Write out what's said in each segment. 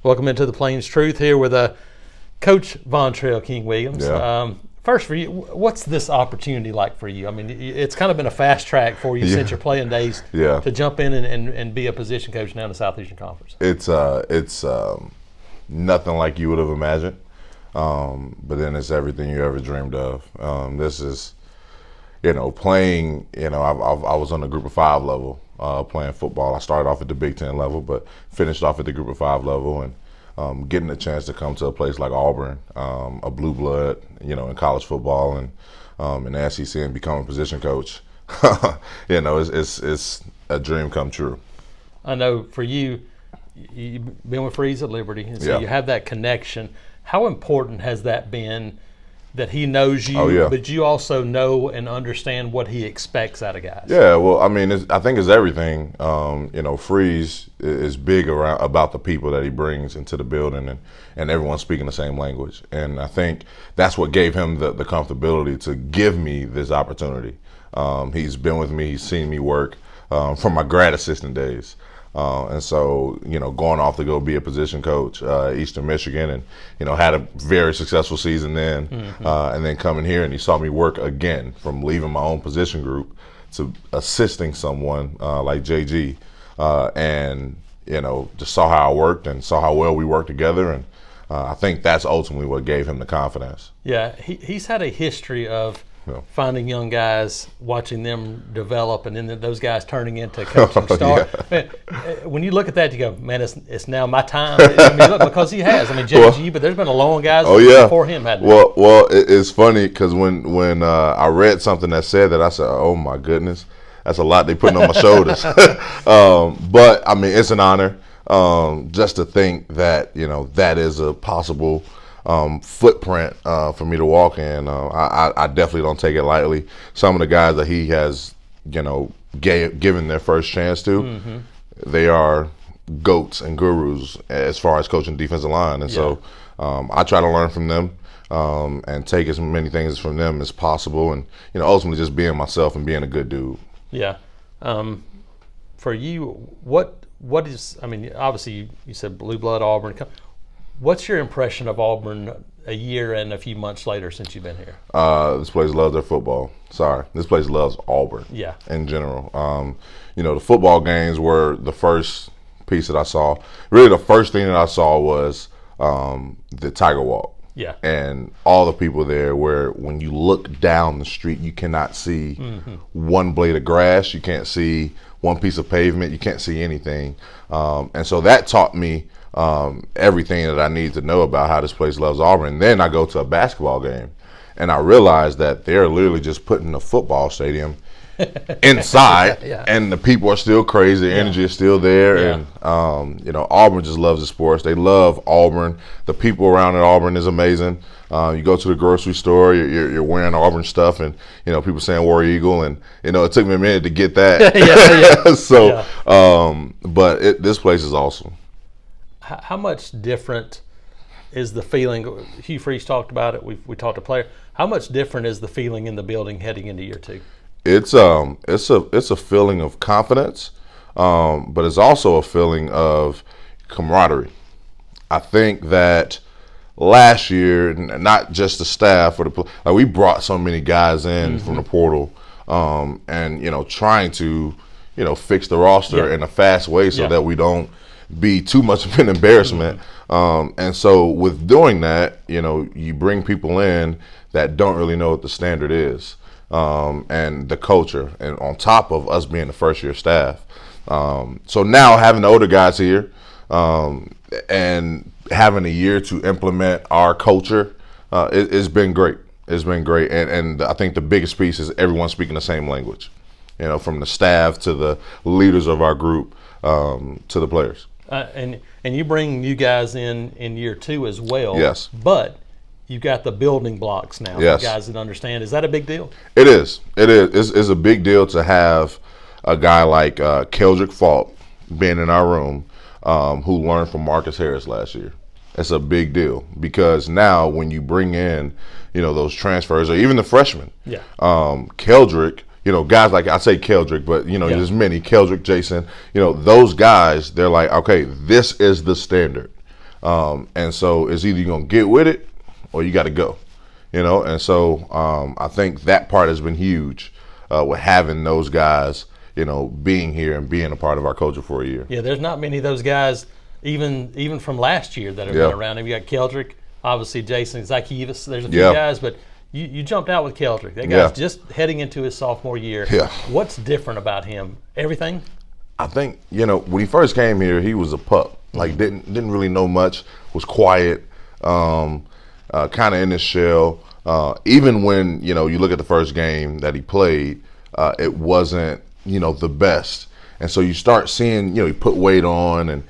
Welcome into the Plains Truth here with Coach Vontrell King-Williams. Yeah. First, for you, what's this opportunity like for you? I mean, it's kind of been a fast track for you since your playing days to jump in and be a position coach now in the Southeastern Conference. It's nothing like you would have imagined, but then it's everything you ever dreamed of. This is, playing. I was on the Group of 5 level playing football. I started off at the Big Ten level, but finished off at the Group of 5 level, and getting a chance to come to a place like Auburn, a blue blood, in college football and in the SEC, and become a position coach, it's a dream come true. I know for you, you've been with Freeze at Liberty, and so you have that connection. How important has that been that he knows you, but you also know and understand what he expects out of guys? Yeah, well, I mean, I think it's everything. Freeze is big about the people that he brings into the building, and everyone speaking the same language. And I think that's what gave him the comfortability to give me this opportunity. He's been with me, he's seen me work from my grad assistant days. And so, going off to go be a position coach, Eastern Michigan, and, had a very successful season then. And then coming here, and he saw me work again from leaving my own position group to assisting someone like JG, and, just saw how I worked and saw how well we worked together. And I think that's ultimately what gave him the confidence. Yeah, he's had a history of finding young guys, watching them develop, and then those guys turning into coaching stars. Man, when you look at that, you go, man, it's now my time. I mean, look, because he has. I mean, JG, but there's been a long guys before him. Well, it's funny because when I read something that said that, I said, oh my goodness, that's a lot they putting on my shoulders. But I mean, it's an honor just to think that that is a possible footprint for me to walk in. I definitely don't take it lightly. Some of the guys that he has, given their first chance to, they are goats and gurus as far as coaching defensive line. And so I try to learn from them and take as many things from them as possible, and ultimately just being myself and being a good dude. Yeah. For you, what is? I mean, obviously you said blue blood Auburn. What's your impression of Auburn a year and a few months later since you've been here? This place loves their football. This place loves Auburn. In general. The football games were the first piece that I saw. Really, the first thing that I saw was the Tiger Walk. And all the people there, where when you look down the street, you cannot see one blade of grass. You can't see one piece of pavement. You can't see anything. And so that taught me everything that I need to know about how this place loves Auburn. And then I go to a basketball game, and I realize that they're literally just putting a football stadium inside, and the people are still crazy. The energy is still there, and Auburn just loves the sports. They love Auburn. The people around at Auburn is amazing. You go to the grocery store, you're wearing Auburn stuff, and people saying War Eagle, and it took me a minute to get that. But this place is awesome. How much different is the feeling? Hugh Freeze talked about it. We talked to players. How much different is the feeling in the building heading into year 2? It's a feeling of confidence, but it's also a feeling of camaraderie. I think that last year, not just the staff, we brought so many guys in from the portal, and trying to fix the roster in a fast way so that we don't be too much of an embarrassment. And so with doing that, you bring people in that don't really know what the standard is, and the culture, and on top of us being the first year staff. So now having the older guys here, and having a year to implement our culture, it's been great. It's been great. And I think the biggest piece is everyone speaking the same language, from the staff to the leaders of our group, to the players. And you bring you guys in year 2 as well. Yes. But you've got the building blocks now. Yes. For guys that understand. Is that a big deal? It is. It's a big deal to have a guy like Keldrick Faulk being in our room, who learned from Marcus Harris last year. It's a big deal, because now when you bring in, those transfers, or even the freshmen, Keldrick, guys like, I say Keldrick, but there's many, Keldrick, Jason, those guys, they're like, okay, this is the standard. And so it's either you're going to get with it or you got to go. And so I think that part has been huge with having those guys, being here and being a part of our culture for a year. Yeah, there's not many of those guys, even from last year, that have been around. You got Keldrick, obviously Jason Zakivas. There's a few guys, but you jumped out with Keldrick. That guy's just heading into his sophomore year. Yeah. What's different about him? Everything? I think, when he first came here, he was a pup. Like, didn't really know much, was quiet, kind of in his shell. Even when, you look at the first game that he played, it wasn't, the best. And so you start seeing, he put weight on, and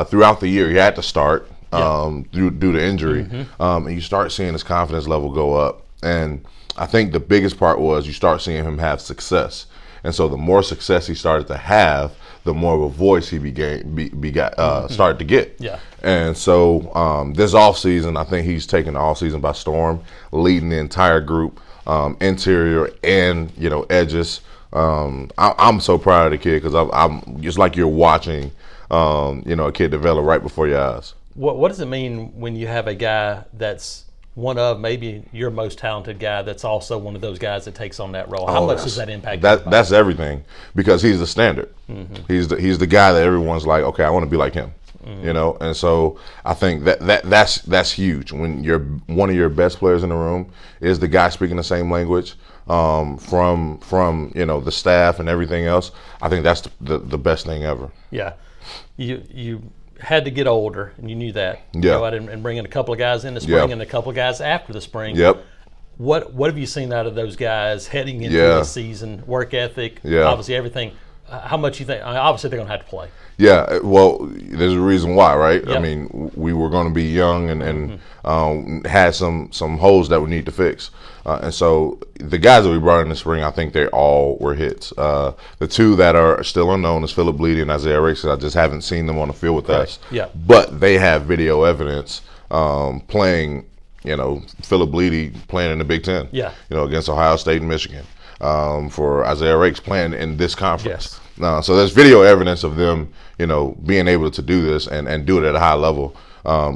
throughout the year he had to start due to injury. And you start seeing his confidence level go up. And I think the biggest part was you start seeing him have success. And so the more success he started to have, the more of a voice he started to get. Yeah. And so this offseason, I think he's taken the offseason by storm, leading the entire group, interior and, edges. I'm so proud of the kid because I'm just like you're watching, a kid develop right before your eyes. What does it mean when you have a guy that's one of maybe your most talented guy that's also one of those guys that takes on that role? How much does that impact? That's everything, because he's the standard. He's the guy that everyone's like, okay, I want to be like him. And so I think that's huge. When you're one of your best players in the room is the guy speaking the same language from the staff and everything else. I think that's the best thing ever. Yeah, you had to get older, and you knew that. Yeah. Go out and bring in a couple of guys in the spring and a couple of guys after the spring. Yep. What have you seen out of those guys heading into the season? Work ethic, obviously everything. How much you think? Obviously they're going to have to play. Yeah, well, there's a reason why, right? Yep. I mean, we were going to be young and had some holes that we need to fix. And so the guys that we brought in the spring, I think they all were hits. The two that are still unknown is Philip Bleedy and Isaiah Ricks. I just haven't seen them on the field with us. Yeah. But they have video evidence playing, Philip Bleedy playing in the Big Ten, against Ohio State and Michigan. For Isaiah Ricks playing in this conference. Yes. So there's video evidence of them, being able to do this and do it at a high level.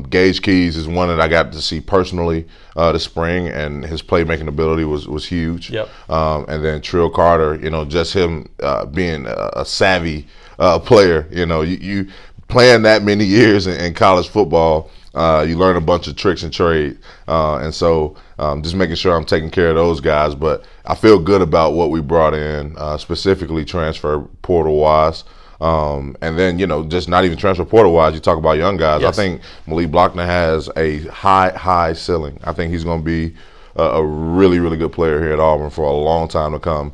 Gage Keys is one that I got to see personally this spring, and his playmaking ability was huge. Yep. And then Trill Carter, just him being a savvy player. You playing that many years in college football, you learn a bunch of tricks and trade. And so just making sure I'm taking care of those guys. But I feel good about what we brought in, specifically transfer portal-wise. And then, just not even transfer portal-wise, you talk about young guys. Yes. I think Malik Blockner has a high ceiling. I think he's going to be a really, really good player here at Auburn for a long time to come.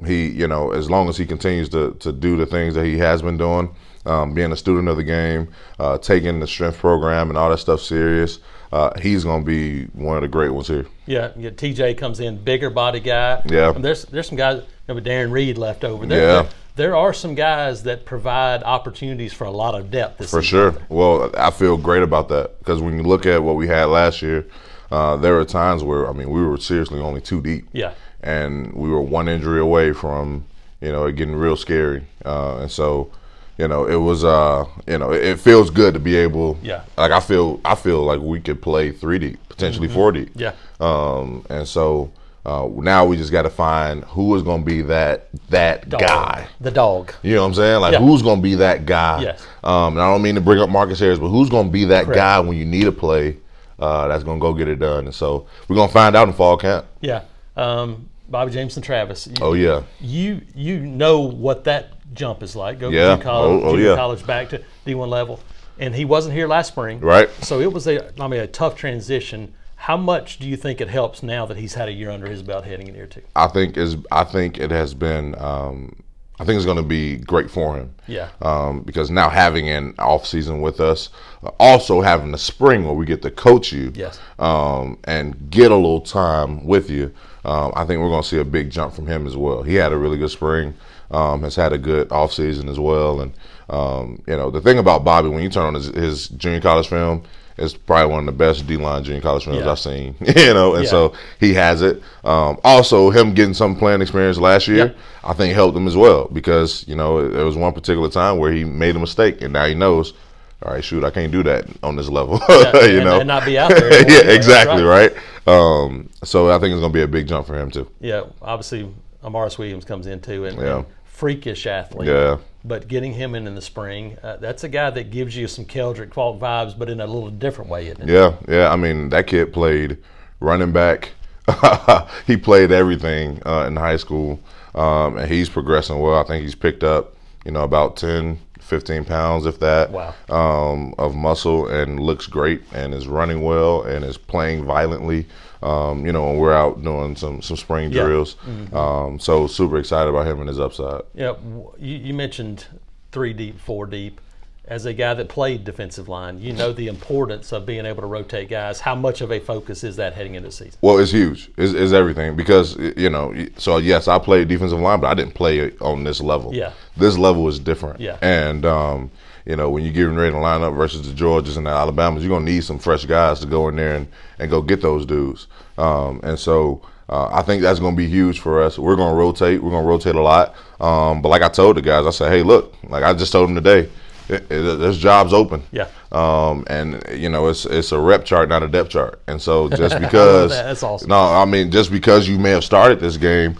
He, as long as he continues to do the things that he has been doing, being a student of the game, taking the strength program and all that stuff serious, he's going to be one of the great ones here. Yeah, TJ comes in, bigger body guy. Yeah. There's some guys, Darren Reed left over. There are some guys that provide opportunities for a lot of depth this season. For sure. Well, I feel great about that because when you look at what we had last year, there were times where, we were seriously only 2 deep. Yeah. And we were one injury away from, it getting real scary. And so, it was, it feels good to be able. Yeah. Like I feel like we could play 3 deep, potentially 4 deep. Yeah. And so now we just got to find who is going to be that guy. The dog. You know what I'm saying? Like who's going to be that guy? Yes. And I don't mean to bring up Marcus Harris, but who's going to be that Correct. guy when you need a play that's going to go get it done? And so we're going to find out in fall camp. Yeah. Bobby Jameson Travis. You know what that jump is like. Go to college back to D1 level. And he wasn't here last spring. Right. So it was a tough transition. How much do you think it helps now that he's had a year under his belt heading in year 2? I think it has been. I think it's going to be great for him. Yeah. Because now having an off season with us, also having the spring where we get to coach you. Yes. And get a little time with you. I think we're going to see a big jump from him as well. He had a really good spring. Has had a good off season as well. And the thing about Bobby, when you turn on his junior college film, it's probably one of the best D-line junior college films I've seen, so he has it. Also, him getting some playing experience last year, I think helped him as well because, there was one particular time where he made a mistake and now he knows, all right, shoot, I can't do that on this level, and not be out there. Yeah, exactly, right. So I think it's going to be a big jump for him too. Yeah, obviously, Amaris Williams comes in too, and freakish athlete. Yeah. But getting him in the spring, that's a guy that gives you some Keldrick Faulk vibes, but in a little different way, isn't it? Yeah. I mean, that kid played running back. He played everything in high school, and he's progressing well. I think he's picked up, about 10, 15 pounds, if that, of muscle, and looks great, and is running well, and is playing violently. When we're out doing some spring drills. So super excited about him and his upside. Yeah, you mentioned 3 deep, 4 deep. As a guy that played defensive line, the importance of being able to rotate guys. How much of a focus is that heading into the season? Well, it's huge. It's everything because, so yes, I played defensive line, but I didn't play on this level. Yeah. This level is different. Yeah. And, when you're getting ready to line up versus the Georgias and the Alabamas, you're going to need some fresh guys to go in there and go get those dudes. And so I think that's going to be huge for us. We're going to rotate. We're going to rotate a lot. But like I told the guys, I said, hey, look, like I just told them today, there's jobs open. Yeah. And it's a rep chart, not a depth chart. And so just because that's awesome. No, I mean just because you may have started this game,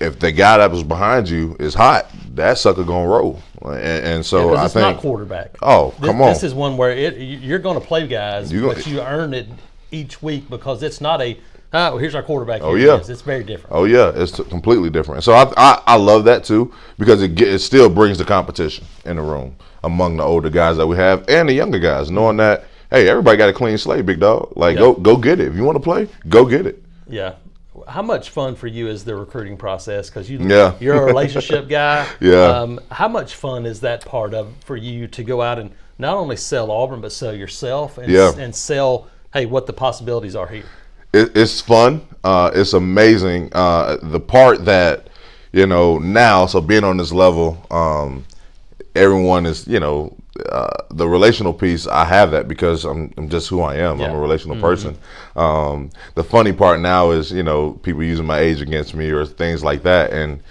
if the guy that was behind you is hot, that sucker gonna roll. And so I it's think not quarterback. Oh, come on. This is one where you're going to play guys, but you earn it each week because it's not a here's our quarterback. Oh yeah, it's very different. Oh yeah, it's completely different. So I love that too because it still brings the competition in the room among the older guys that we have and the younger guys, knowing that hey, everybody got a clean slate, big dog. Like go get it. If you want to play, go get it. Yeah. How much fun for you is the recruiting process? Because you're a relationship guy. Yeah. How much fun is that part of for you to go out and not only sell Auburn but sell yourself and sell what the possibilities are here? It's fun. It's amazing. The part that now, so being on this level, everyone is the relational piece. I have that because I'm just who I am. I'm a relational person. The funny part now is people using my age against me or things like that, and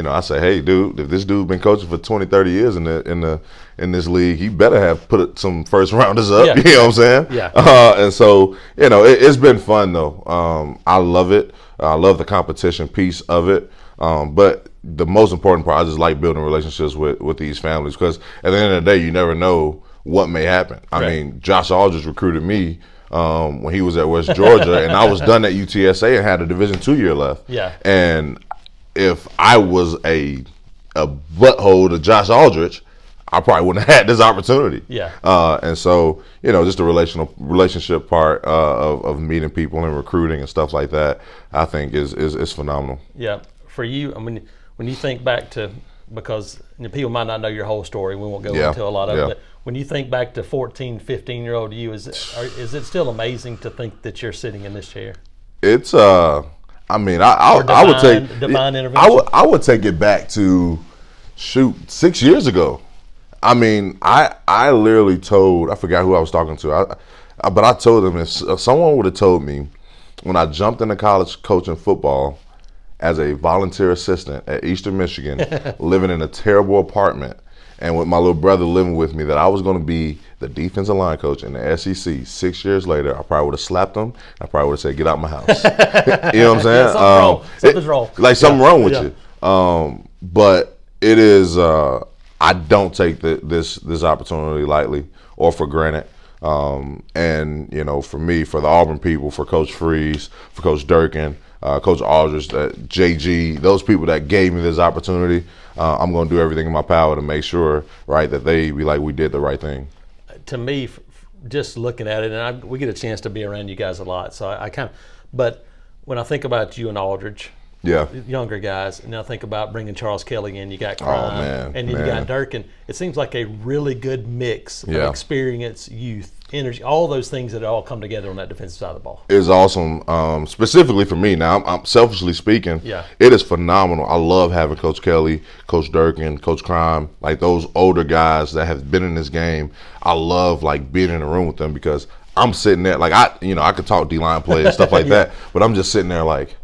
I say, hey, dude, if this dude been coaching for 20, 30 years in this league, he better have put some first rounders up. Yeah. You know what I'm saying? Yeah. And so it's been fun though. I love it. I love the competition piece of it. But the most important part, I just like building relationships with these families because at the end of the day, you never know what may happen. I mean, Josh Aldridge recruited me when he was at West Georgia, and I was done at UTSA and had a Division II year left. Yeah. And if I was a butthole to Josh Aldridge, I probably wouldn't have had this opportunity. Yeah. And so, just the relationship part of meeting people and recruiting and stuff like that, I think is phenomenal. Yeah. For you, I mean, when you think back to, because people might not know your whole story, we won't go into a lot of it, but when you think back to 14, 15-year-old you, is it still amazing to think that you're sitting in this chair? It's, I would take divine intervention. I would take it back to 6 years ago. I mean, I literally told, I forgot who I was talking to, but I told them if someone would have told me when I jumped into college coaching football as a volunteer assistant at Eastern Michigan, living in a terrible apartment, and with my little brother living with me, that I was going to be the defensive line coach in the SEC 6 years later, I probably would have slapped him. I probably would have said, get out my house. You know what I'm saying? Something's wrong. Like something wrong with you. But it is, I don't take this opportunity lightly or for granted. And, for me, for the Auburn people, for Coach Freeze, for Coach Durkin, Coach Aldridge, JG, those people that gave me this opportunity, I'm going to do everything in my power to make sure, right, that they be like, we did the right thing. To me, just looking at it, and we get a chance to be around you guys a lot, so I kind of, but when I think about you and Aldridge, younger guys, and I think about bringing Charles Kelly in, you got Crime, and then you got Durkin. It seems like a really good mix of experience, youth, energy, all those things that all come together on that defensive side of the ball. It's awesome. Specifically for me now, I'm selfishly speaking, it is phenomenal. I love having Coach Kelly, Coach Durkin, Coach Crime, like those older guys that have been in this game. I love like being in the room with them because I'm sitting there, like I could talk D-line play and stuff like that, but I'm just sitting there like,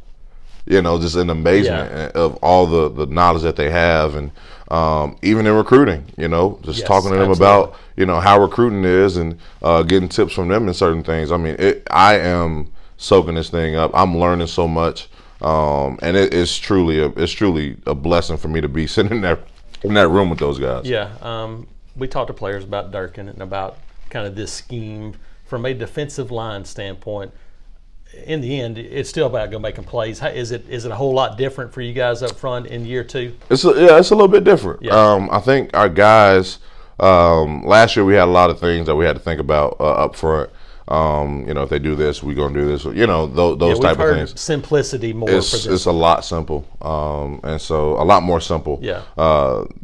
just in amazement of all the knowledge that they have. And even in recruiting, just talking to them about, how recruiting is and getting tips from them in certain things. I mean, I am soaking this thing up. I'm learning so much, and it's truly a blessing for me to be sitting in that room with those guys. Yeah, we talked to players about Durkin and about kind of this scheme from a defensive line standpoint. In the end, it's still about making plays. Is it a whole lot different for you guys up front in year two? It's a little bit different. Yeah. I think our guys last year we had a lot of things that we had to think about up front. If they do this, we're gonna do this. Those type of things. Simplicity more. It's a lot simple, and so a lot more simple. Yeah.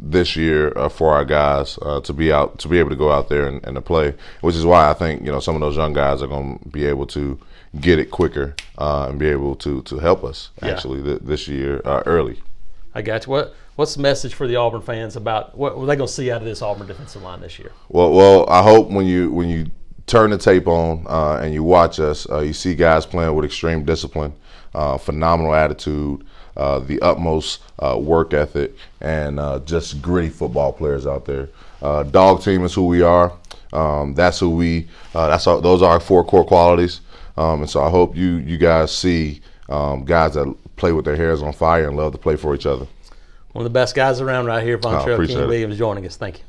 This year for our guys to be able to go out there and to play, which is why I think some of those young guys are gonna be able to get it quicker and be able to help us actually this year early. I got you. What's the message for the Auburn fans about what are they going to see out of this Auburn defensive line this year? Well, I hope when you turn the tape on and you watch us, you see guys playing with extreme discipline, phenomenal attitude, the utmost work ethic, and just gritty football players out there. Dog team is who we are. That's who we. Those are our 4 core qualities. And so I hope you guys see guys that play with their hairs on fire and love to play for each other. One of the best guys around right here, Vontrell King-Williams, joining us. Thank you.